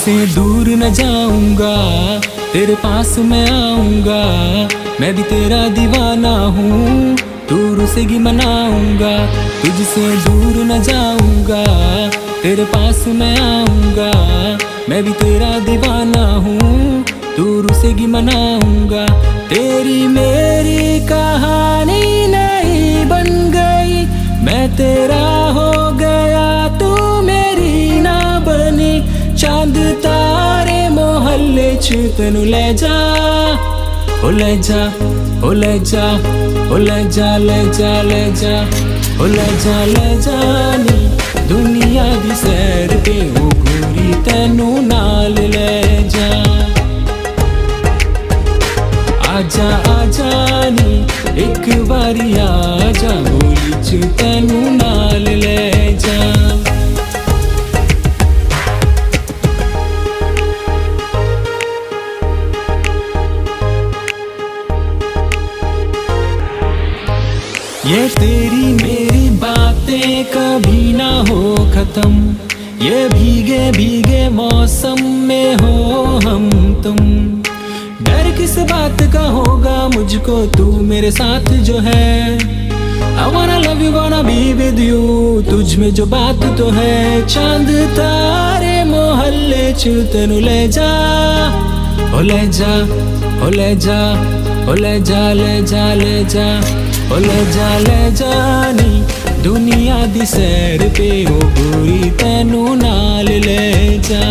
तुझसे दूर न जाऊंगा, तेरे पास मैं आऊंगा। मैं भी तेरा दीवाना हूँ, तू रुसेगी मनाऊंगा। तुझसे दूर न जाऊंगा, तेरे पास मैं आऊंगा। मैं भी तेरा दीवाना हूँ, तू रुसेगी मनाऊंगा। तेरी मेरी कहानी नहीं बन गई, मैं तेरा हो गया तू मेरी ना बनी। चांद तारे मोहल्ले च तेनू ले जा, ओ ले जा, ओ ले जा, ओ ले जा, ले जा, ले जा, ओ ले जा, ले जानी दुनिया दी सैर ते ओ गोरी तेनू नाल ले जा। आजा आजा नी एक बारी आजा, गोली च तेनू नाल ले जा। ये तेरी मेरी बातें कभी ना हो खत्म, ये भीगे भीगे मौसम में हो हम तुम। डर किस बात का होगा मुझको, तू मेरे साथ जो है। I wanna love you, wanna be with you, तुझ में जो बात तो है। चांद तारे मोहल्ले च तेनू ले जा, ओ ले जा, ओ ले जा, ओ ले जा, ले जा, ले जा, ओ ले जा, ले जानी दुनिया दी सैर पे ओ गोरी तेनू नाल ले जा।